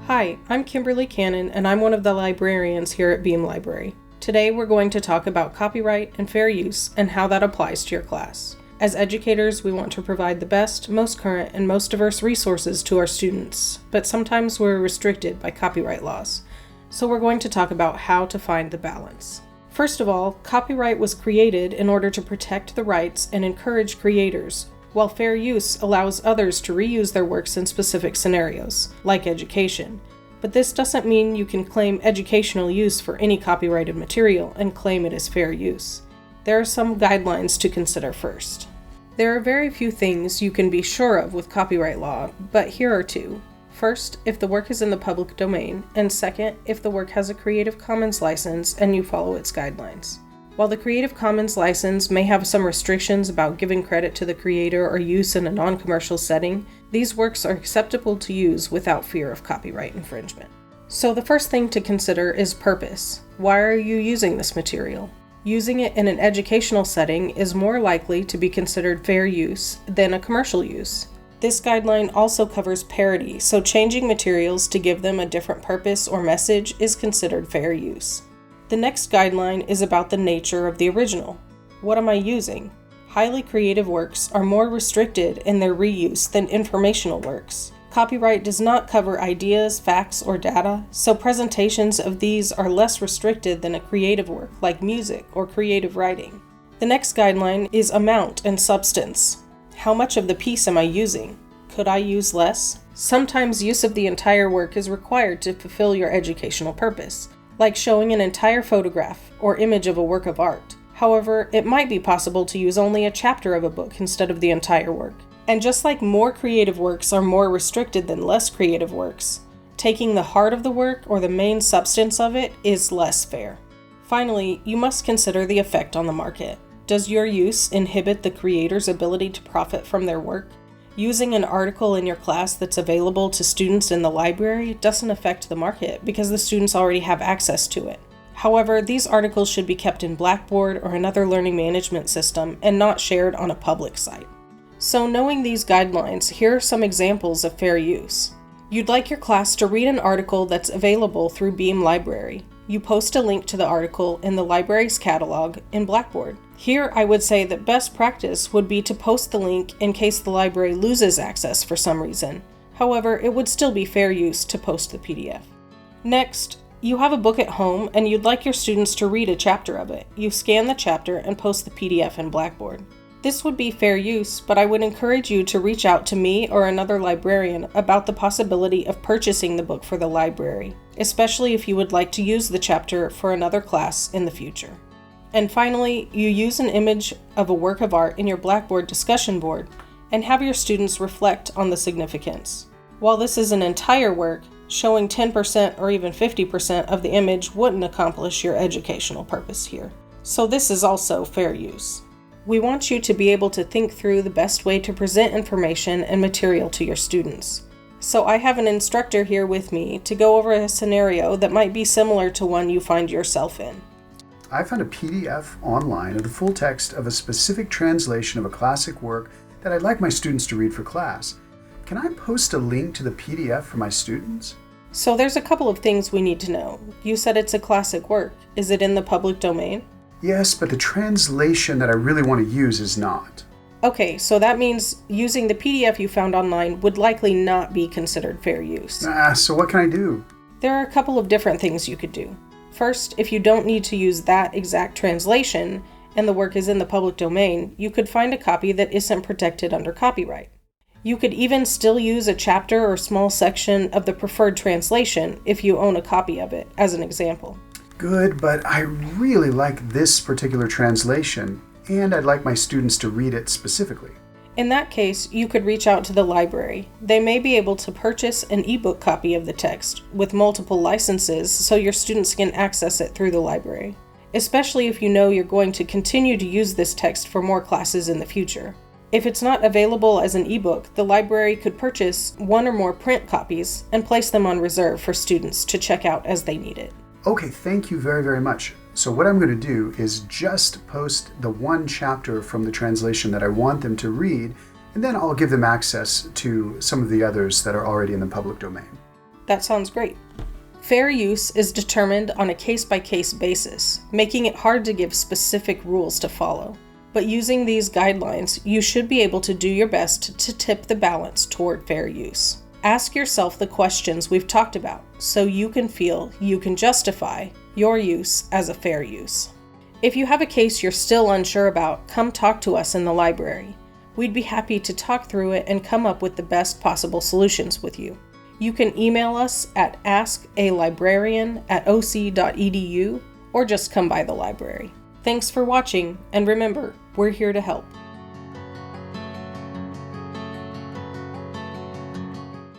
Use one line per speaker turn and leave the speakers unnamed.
Hi, I'm Kimberly Cannon, and I'm one of the librarians here at Beam Library. Today we're going to talk about copyright and fair use and how that applies to your class. As educators, we want to provide the best, most current, and most diverse resources to our students, but sometimes we're restricted by copyright laws. So we're going to talk about how to find the balance. First of all, copyright was created in order to protect the rights and encourage creators, while fair use allows others to reuse their works in specific scenarios, like education. But this doesn't mean you can claim educational use for any copyrighted material and claim it as fair use. There are some guidelines to consider first. There are very few things you can be sure of with copyright law, but here are two. First, if the work is in the public domain, and second, if the work has a Creative Commons license and you follow its guidelines. While the Creative Commons license may have some restrictions about giving credit to the creator or use in a non-commercial setting, these works are acceptable to use without fear of copyright infringement. So the first thing to consider is purpose. Why are you using this material? Using it in an educational setting is more likely to be considered fair use than a commercial use. This guideline also covers parody, so changing materials to give them a different purpose or message is considered fair use. The next guideline is about the nature of the original. What am I using? Highly creative works are more restricted in their reuse than informational works. Copyright does not cover ideas, facts, or data, so presentations of these are less restricted than a creative work like music or creative writing. The next guideline is amount and substance. How much of the piece am I using? Could I use less? Sometimes use of the entire work is required to fulfill your educational purpose, like showing an entire photograph or image of a work of art. However, it might be possible to use only a chapter of a book instead of the entire work. And just like more creative works are more restricted than less creative works, taking the heart of the work or the main substance of it is less fair. Finally, you must consider the effect on the market. Does your use inhibit the creator's ability to profit from their work? Using an article in your class that's available to students in the library doesn't affect the market because the students already have access to it. However, these articles should be kept in Blackboard or another learning management system and not shared on a public site. So knowing these guidelines, here are some examples of fair use. You'd like your class to read an article that's available through Beam Library. You post a link to the article in the library's catalog in Blackboard. Here, I would say that best practice would be to post the link in case the library loses access for some reason. However, it would still be fair use to post the PDF. Next, you have a book at home and you'd like your students to read a chapter of it. You scan the chapter and post the PDF in Blackboard. This would be fair use, but I would encourage you to reach out to me or another librarian about the possibility of purchasing the book for the library, especially if you would like to use the chapter for another class in the future. And finally, you use an image of a work of art in your Blackboard discussion board and have your students reflect on the significance. While this is an entire work, showing 10% or even 50% of the image wouldn't accomplish your educational purpose here. So this is also fair use. We want you to be able to think through the best way to present information and material to your students. So I have an instructor here with me to go over a scenario that might be similar to one you find yourself in.
I found a PDF online of the full text of a specific translation of a classic work that I'd like my students to read for class. Can I post a link to the PDF for my students?
So there's a couple of things we need to know. You said it's a classic work. Is it in the public domain?
Yes, but the translation that I really want to use is not.
Okay, so that means using the PDF you found online would likely not be considered fair use.
So what can I do?
There are a couple of different things you could do. First, if you don't need to use that exact translation and the work is in the public domain, you could find a copy that isn't protected under copyright. You could even still use a chapter or small section of the preferred translation if you own a copy of it, as an example.
Good, but I really like this particular translation, and I'd like my students to read it specifically.
In that case, you could reach out to the library. They may be able to purchase an ebook copy of the text with multiple licenses so your students can access it through the library, especially if you know you're going to continue to use this text for more classes in the future. If it's not available as an ebook, the library could purchase one or more print copies and place them on reserve for students to check out as they need it.
Okay, thank you very, very much. So what I'm going to do is just post the one chapter from the translation that I want them to read, and then I'll give them access to some of the others that are already in the public domain.
That sounds great. Fair use is determined on a case-by-case basis, making it hard to give specific rules to follow. But using these guidelines, you should be able to do your best to tip the balance toward fair use. Ask yourself the questions we've talked about so you can feel you can justify your use as a fair use. If you have a case you're still unsure about, come talk to us in the library. We'd be happy to talk through it and come up with the best possible solutions with you. You can email us at askalibrarian@oc.edu or just come by the library. Thanks for watching, and remember, we're here to help.